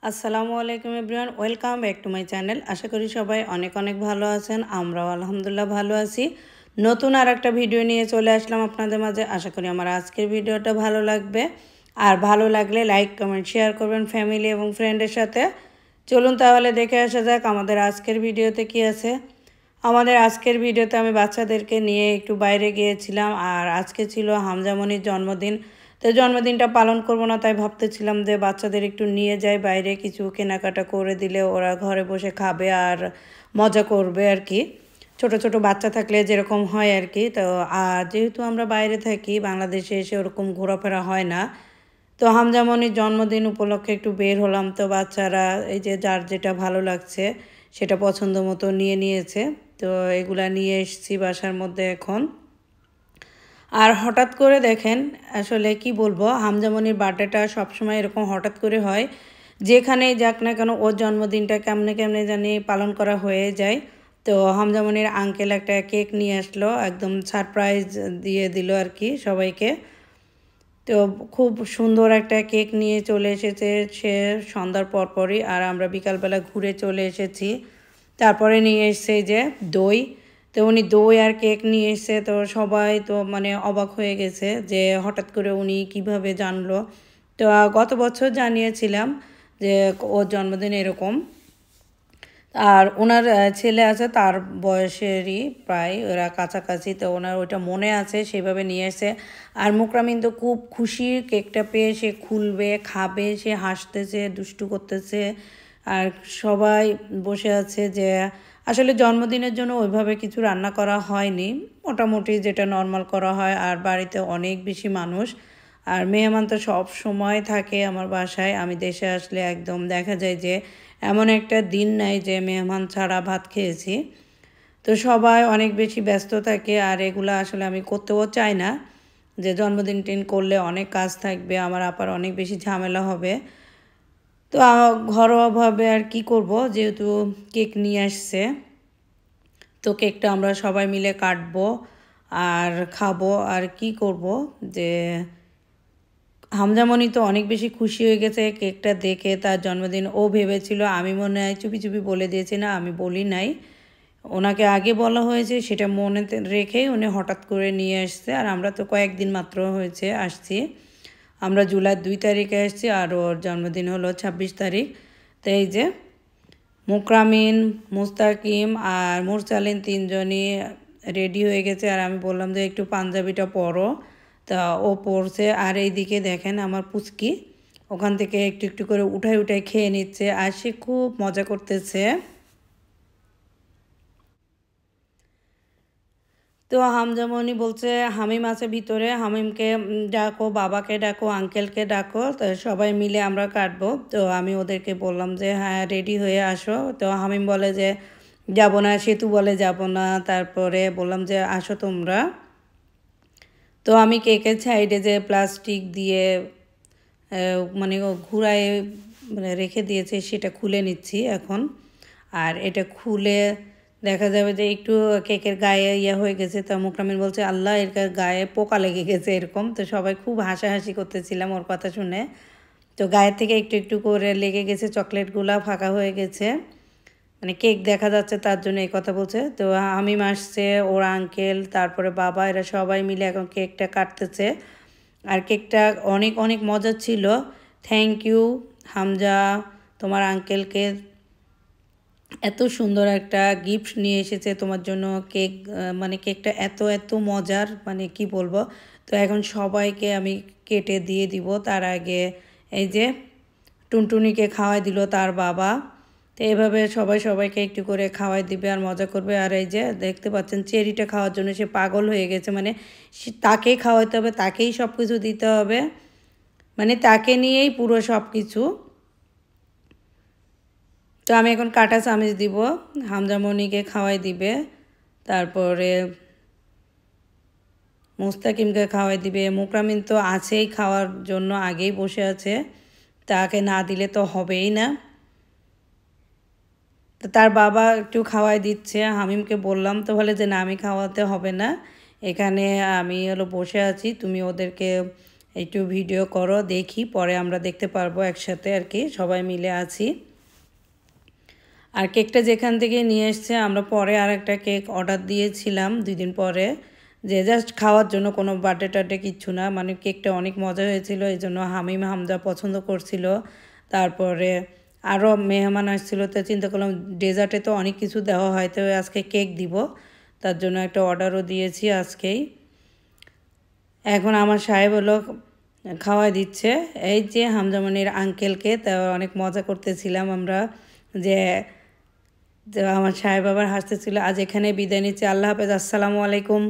আসসালামু আলাইকুম everyone, welcome back to my channel. আশা করি সবাই অনেক অনেক ভালো আছেন। আমরাও আলহামদুলিল্লাহ ভালো আছি। নতুন আর একটা ভিডিও নিয়ে চলে আসলাম আপনাদের মাঝে। আশা করি আমার আজকের ভিডিওটা ভালো লাগবে। আর ভালো লাগলে লাইক কমেন্ট শেয়ার করবেন ফ্যামিলি এবং ফ্রেন্ডের সাথে। চলুন তাহলে দেখে আসা যাক আমাদের আজকের ভিডিওতে কি আছে। আমাদের আজকের ভিডিওতে আমি বাচ্চাদেরকে নিয়ে একটু বাইরে গিয়েছিলাম। আর আজকে ছিল হামজামনির জন্মদিন। তো জন্মদিনটা পালন করব না, তাই ভাবতেছিলাম যে বাচ্চাদের একটু নিয়ে যাই বাইরে, কিছু কেনাকাটা করে দিলে ওরা ঘরে বসে খাবে আর মজা করবে আর কি। ছোট ছোট বাচ্চা থাকলে যেরকম হয় আর কি। তো আর যেহেতু আমরা বাইরে থাকি, বাংলাদেশে এসে ওরকম ঘোরাফেরা হয় না। তো হামজামনির জন্মদিন উপলক্ষে একটু বের হলাম। তো বাচ্চারা এই যে যার যেটা ভালো লাগছে সেটা পছন্দ মতো নিয়ে নিয়েছে। তো এগুলা নিয়ে এসেছি বাসার মধ্যে এখন। আর হঠাৎ করে দেখেন, আসলে কি বলবো, হামজামনির বার্থডেটা সবসময় এরকম হঠাৎ করে হয়। যেখানেই যাক না কেন ওর জন্মদিনটা কেমনে কেমনে জানি পালন করা হয়ে যায়। তো হামজামনির আঙ্কেল একটা কেক নিয়ে আসলো, একদম সারপ্রাইজ দিয়ে দিল আর কি সবাইকে। তো খুব সুন্দর একটা কেক নিয়ে চলে এসেছে সে সন্ধ্যার পরপরই। আর আমরা বিকালবেলা ঘুরে চলে এসেছি। তারপরে নিয়ে এসছে যে দই। তো উনি দই আর কেক নিয়ে এসছে। তো সবাই তো মানে অবাক হয়ে গেছে যে হঠাৎ করে উনি কিভাবে জানলো। তো গত বছর জানিয়েছিলাম যে ওর জন্মদিন এরকম। আর ওনার ছেলে আছে তার বয়সেরই প্রায়, ওরা কাছাকাছি। তো ওনার ওইটা মনে আছে, সেভাবে নিয়ে এসে। আর মুকরামিন তো খুব খুশি কেকটা পেয়ে, সে খুলবে খাবে, সে হাসতেছে দুষ্টু করতেছে। আর সবাই বসে আছে যে আসলে জন্মদিনের জন্য ওইভাবে কিছু রান্না করা হয়নি, মোটামুটি যেটা নর্মাল করা হয়। আর বাড়িতে অনেক বেশি মানুষ, আর মেহমান তো সব সময় থাকে আমার বাসায়। আমি দেশে আসলে একদম দেখা যায় যে এমন একটা দিন নাই যে মেহমান ছাড়া ভাত খেয়েছি। তো সবাই অনেক বেশি ব্যস্ত থাকে, আর এগুলো আসলে আমি করতেও চাই না, যে জন্মদিন টিন করলে অনেক কাজ থাকবে, আমার আপার অনেক বেশি ঝামেলা হবে। তো ঘরোয়াভাবে আর কি করব, যেহেতু কেক নিয়ে আসছে। তো কেকটা আমরা সবাই মিলে কাটবো আর খাবো। আর কি করব, যে হামজামণি তো অনেক বেশি খুশি হয়ে গেছে কেকটা দেখে। তার জন্মদিন ও ভেবেছিল, আমি মনে হয় চুপি চুপি বলে দিয়েছি, না আমি বলি নাই, ওনাকে আগে বলা হয়েছে, সেটা মনে রেখেই উনি হঠাৎ করে নিয়ে আসছে। আর আমরা তো কয়েকদিন মাত্র হয়েছে আসছি, আমরা জুলাই 2 তারিখে আসছি আর ওর জন্মদিন হলো 26 তারিখ। তো এই যে মুকরামিন, মুস্তাকিম আর মুরসালিন তিনজনই রেডি হয়ে গেছে। আর আমি বললাম যে একটু পাঞ্জাবিটা পরো, তা ও পরছে। আর এইদিকে দেখেন আমার পুচকি ওখান থেকে একটু একটু করে উঠাই উঠাই খেয়ে নিচ্ছে, আর সে খুব মজা করতেছে। তো হামজামনি বলছে হামিম আছে ভিতরে, হামিমকে ডাকো, বাবাকে ডাকো, আঙ্কেলকে ডাকো, তো সবাই মিলে আমরা কাটবো। তো আমি ওদেরকে বললাম যে হ্যাঁ রেডি হয়ে আসো। তো হামিম বলে যে যাব না, সেতু বলে যাব না। তারপরে বললাম যে আসো তোমরা। তো আমি কেকের সাইডে যে প্লাস্টিক দিয়ে মানে ঘুরায় মানে রেখে দিয়েছে, সেটা খুলে নিচ্ছি এখন। আর এটা খুলে দেখা যাবে যে একটু কেকের গায়ে ইয়ে হয়ে গেছে। তো মুকরামিন বলছে আল্লাহ এর গায়ে পোকা লেগে গেছে এরকম। তো সবাই খুব হাসাহাসি করতেছিলাম ওর কথা শুনে। তো গায়ের থেকে একটু একটু করে লেগে গেছে, চকলেটগুলা ফাঁকা হয়ে গেছে, মানে কেক দেখা যাচ্ছে তার জন্য এই কথা বলছে। তো হামিম আসছে, ওর আঙ্কেল, তারপরে বাবা, এরা সবাই মিলে এখন কেকটা কাটতেছে। আর কেকটা অনেক অনেক মজা ছিল। থ্যাংক ইউ হামজা, তোমার আঙ্কেলকে, এত সুন্দর একটা গিফট নিয়ে এসেছে তোমার জন্য কেক। মানে কেকটা এত এত মজার, মানে কি বলবো। তো এখন সবাইকে আমি কেটে দিয়ে দিব। তার আগে এই যে টুনটুনিকে খাওয়াই দিল তার বাবা। তো এভাবে সবাই সবাইকে একটু করে খাওয়াই দিবে আর মজা করবে। আর এই যে দেখতে পাচ্ছেন চেরিটা খাওয়ার জন্য সে পাগল হয়ে গেছে, মানে তাকেই খাওয়াইতে হবে, তাকেই সব কিছু দিতে হবে, মানে তাকে নিয়েই পুরো সব কিছু। তো আমি এখন কাঁটা চামচ দিব, হামজামনিকে খাওয়াই দিবে, তারপরে মুস্তাকিমকে খাওয়াই দিবে। মুকরামিন তো আছেই খাওয়ার জন্য, আগেই বসে আছে, তাকে না দিলে তো হবেই না। তো তার বাবা একটু খাওয়াই দিচ্ছে। হামিমকে বললাম তো বলে যে না আমি খাওয়াতে হবে না, এখানে আমি হলো বসে আছি, তুমি ওদেরকে একটু ভিডিও করো, দেখি পরে আমরা দেখতে পারবো একসাথে আর কি, সবাই মিলে আছি। আর কেকটা যেখান থেকে নিয়ে এসছে আমরা পরে আর একটা কেক অর্ডার দিয়েছিলাম 2 দিন পরে, যে জাস্ট খাওয়ার জন্য, কোনো বার্থডে টার্থডে কিচ্ছু না। মানে কেকটা অনেক মজা হয়েছিল, এই জন্য হামিম হামজা পছন্দ করছিল। তারপরে আরও মেহমান আসছিল, তো চিন্তা করলাম ডেজার্টে তো অনেক কিছু দেওয়া হয়, তো আজকে কেক দিব, তার জন্য একটা অর্ডারও দিয়েছি আজকেই। এখন আমার সাহেব হলো খাওয়াই দিচ্ছে, এই যে হামজামনির আঙ্কেলকে। তা অনেক মজা করতেছিলাম আমরা, যে আমার সাহেব আবার হাসতেছিল। আজ এখানে বিদায় নিচ্ছি, আল্লাহ হাফেজ, আসসালামু আলাইকুম।